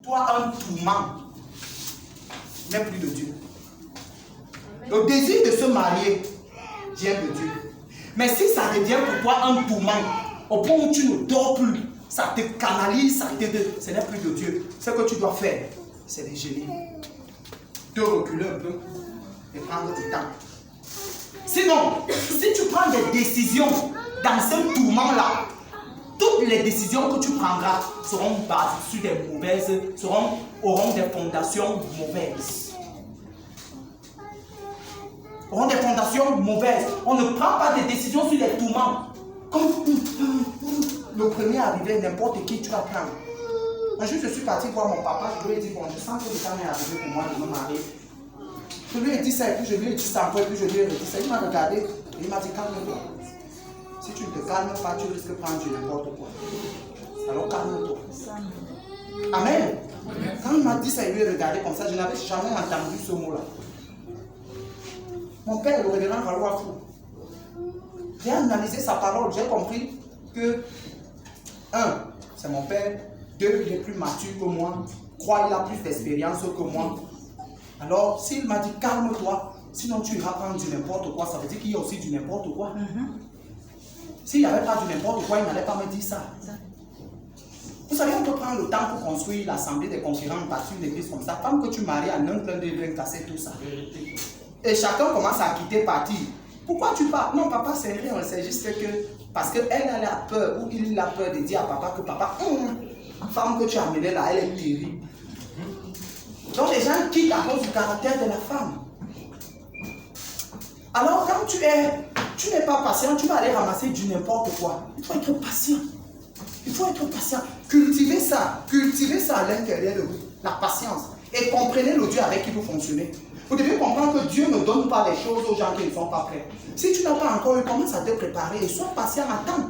toi un tourment n'est plus de Dieu. Le désir de se marier vient de Dieu. Mais si ça devient pour toi un tourment, au point où tu ne dors plus, ça te canalise, ce n'est plus de Dieu. Ce que tu dois faire, c'est de geler, de reculer un peu et prendre du temps. Sinon, si tu prends des décisions dans ce tourment-là, toutes les décisions que tu prendras seront basées sur des mauvaises, auront des fondations mauvaises. Auront des fondations mauvaises. On ne prend pas des décisions sur les tourments. Comme le premier arrivé, n'importe qui tu vas prendre. Un jour, je suis parti voir mon papa, je lui ai dit, bon, je sens que le temps est arrivé pour moi de me marier. Je lui ai dit ça, et puis je lui ai dit ça encore, et puis je lui ai dit ça. Il m'a regardé, et il m'a dit, calme-toi. Si tu ne te calmes pas, tu risques de prendre du n'importe quoi. Alors calme-toi. Amen. Quand il m'a dit ça, il lui a regardé comme ça, je n'avais jamais entendu ce mot-là. Mon père, le révérend Valouafou, j'ai analysé sa parole, j'ai compris que, un, c'est mon père, deux, il est plus mature que moi, trois, il a plus d'expérience que moi. Alors, s'il m'a dit calme-toi, sinon tu iras prendre du n'importe quoi, ça veut dire qu'il y a aussi du n'importe quoi. S'il n'y avait pas du n'importe quoi, il n'allait pas me dire ça. Vous savez, on peut prendre le temps pour construire l'assemblée des concurrents, bâtir une église comme ça. Tant que tu maries en un clin d'œil, il vient casser tout ça. Et chacun commence à quitter partir. Pourquoi tu pars? Non, papa, c'est rien, c'est juste que parce qu'elle a la peur, ou il a peur de dire à papa que papa, la femme que tu as amenée là, elle est terrible. Donc les gens quittent à cause du caractère de la femme. Alors quand tu n'es pas patient, tu vas aller ramasser du n'importe quoi. Il faut être patient. Il faut être patient. Cultivez ça à l'intérieur de vous, la patience. Et comprenez le Dieu avec qui vous fonctionnez. Vous devez comprendre que Dieu ne donne pas les choses aux gens qui ne sont pas prêts. Si tu n'as pas encore eu, commence à te préparer et sois patient, attends.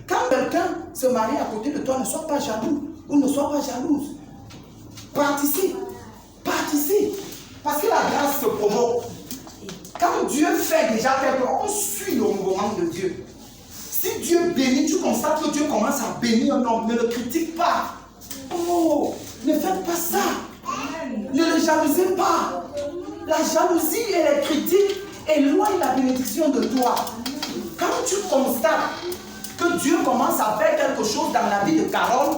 Quand quelqu'un se marie à côté de toi, ne sois pas jaloux ou ne sois pas jalouse. Participe. Parce que la grâce te provoque. Quand Dieu fait déjà quelque chose, on suit le mouvement de Dieu. Si Dieu bénit, tu constates que Dieu commence à bénir un homme. Ne le critique pas. Oh, ne faites pas ça. Ne le jalousez pas. La jalousie et les critiques éloignent la bénédiction de toi. Quand tu constates que Dieu commence à faire quelque chose dans la vie de Carole,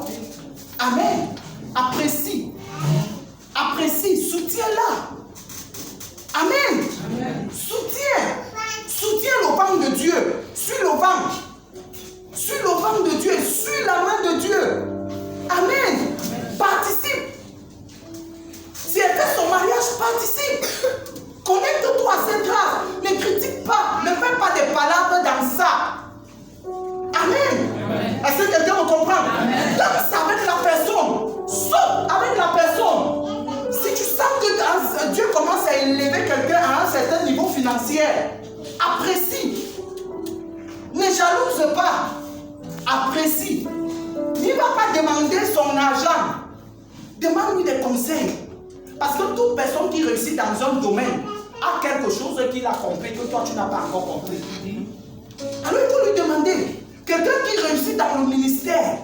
amen, apprécie, soutiens-la. Amen. Soutiens le vent de Dieu. Suis le vent de Dieu. Suis la main de Dieu. Amen. Participe. Si elle fait son mariage, participe. Connecte-toi à cette grâce. Ne critique pas. Ne fais pas des palabres dans ça. Amen. Est-ce que quelqu'un me comprend? Danse avec la personne. Saute avec la personne. Si tu sens que Dieu commence à élever quelqu'un à un certain niveau financier, apprécie. Ne jalouse pas. Apprécie. Il ne va pas demander son argent. Demande-lui des conseils. Parce que toute personne qui réussit dans un domaine a quelque chose qu'il a compris que toi tu n'as pas encore compris. Alors il faut lui demander. Quelqu'un qui réussit dans le ministère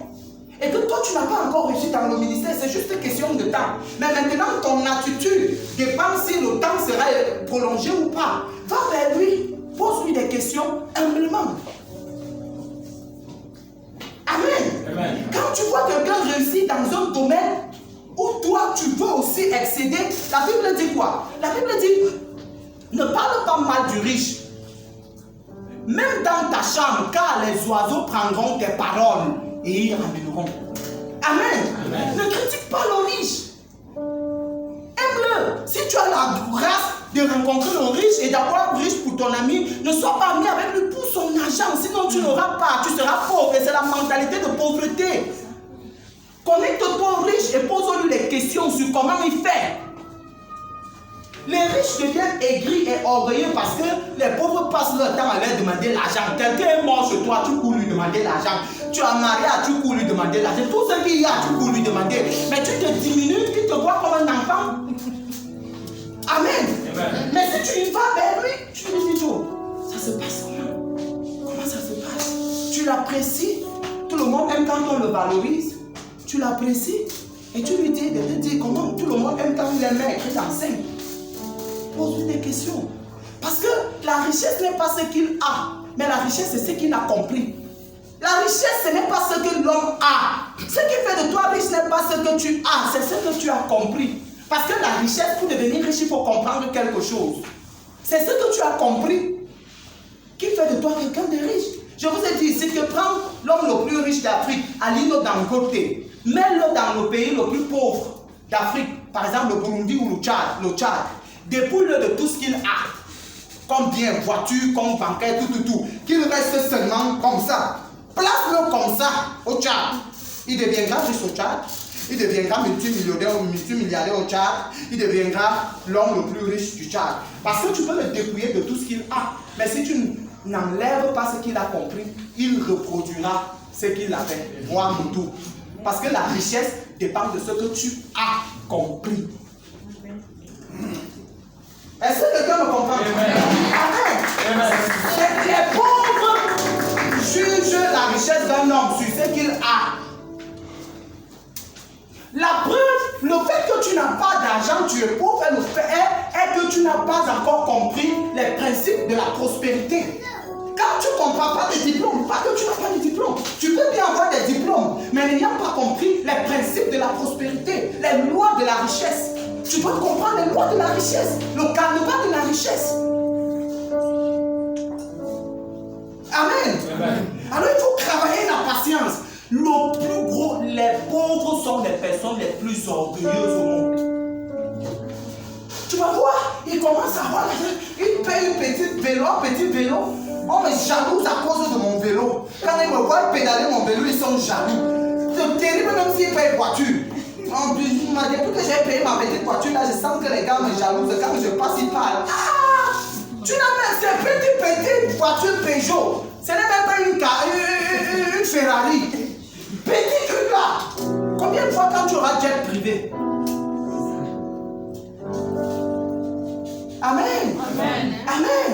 et que toi tu n'as pas encore réussi dans le ministère, c'est juste une question de temps. Mais maintenant ton attitude dépend si le temps sera prolongé ou pas. Va vers lui, pose-lui des questions humblement. Amen. Quand tu vois quelqu'un réussir dans un domaine où toi tu veux aussi excéder, la Bible dit quoi? La Bible dit, ne parle pas mal du riche. Même dans ta chambre, car les oiseaux prendront tes paroles et y ramèneront. Amen. Ne critique pas le riche. Aime-le. Si tu as la grâce de rencontrer le riche et d'avoir riche pour ton ami, ne sois pas mis avec lui pour son argent, sinon tu n'auras pas, tu seras pauvre et c'est la mentalité de pauvreté. Connecte-toi au riche et pose-lui des questions sur comment il fait. Les riches deviennent aigris et orgueilleux parce que les pauvres passent leur temps à leur demander l'argent. Quelqu'un est mort chez toi, tu cours lui demander l'argent. Tu as marié, tu cours lui demander l'argent. Tout ce qu'il y a, tu cours lui demander. Mais tu te diminues, tu te vois comme un enfant. Amen. Mais si tu y vas vers lui, tu lui dis tout. Ça se passe comment? Comment ça se passe? Tu l'apprécies. Tout le monde aime quand on le valorise. Tu l'apprécies. Et tu lui dis de te dire comment tout le monde aime quand il est maigre et t'enseigne. Pose-lui des questions. Parce que la richesse n'est pas ce qu'il a, mais la richesse c'est ce qu'il a compris. La richesse ce n'est pas ce que l'homme a. Ce qui fait de toi riche n'est pas ce que tu as, c'est ce que tu as compris. Parce que la richesse, pour devenir riche, il faut comprendre quelque chose. C'est ce que tu as compris qui fait de toi quelqu'un de riche. Je vous ai dit ici que prends l'homme le plus riche d'Afrique, Alino Dangote, mets-le dans le pays le plus pauvre d'Afrique, par exemple le Burundi ou le Tchad, dépouille-le de tout ce qu'il a, comme bien, voiture, comme bancaire, tout, qu'il reste seulement comme ça. Place-le comme ça au Tchad. Il deviendra riche au Tchad, il deviendra multimillionnaire ou multimilliardaire au Tchad, il deviendra l'homme le plus riche du Tchad. Parce que tu peux le dépouiller de tout ce qu'il a, mais si tu n'enlève pas ce qu'il a compris, il reproduira ce qu'il avait, voire tout. Parce que la richesse dépend de ce que tu as compris. Est-ce que quelqu'un me comprend? Amen. Les pauvres jugent la richesse d'un homme sur ce qu'il a. La preuve, le fait que tu n'as pas d'argent, tu es pauvre, le fait est que tu n'as pas encore compris les principes de la prospérité. Quand tu ne comprends pas des diplômes, pas que tu n'as pas de diplôme, tu peux bien avoir des diplômes, mais n'ayant pas compris les principes de la prospérité, les lois de la richesse. Tu dois comprendre les lois de la richesse, le carnaval de la richesse. Amen. Amen. Alors il faut travailler la patience. Le plus gros, les pauvres sont les personnes les plus orgueilleuses au monde. Tu vas voir, ils commencent à avoir, ils payent un petit vélo. On me jalouse à cause de mon vélo. Quand ils me voient pédaler mon vélo, ils sont jaloux. C'est terrible même s'ils payent une voiture. Depuis que j'ai payé ma petite voiture, là, je sens que les gars me jalousent. Quand je passe, ils parlent. Ah, tu n'as même ces petite voiture Peugeot. Ce n'est même pas une Ferrari. Petit truc là. Combien de fois quand tu auras jet privé? Amen. Amen. Amen.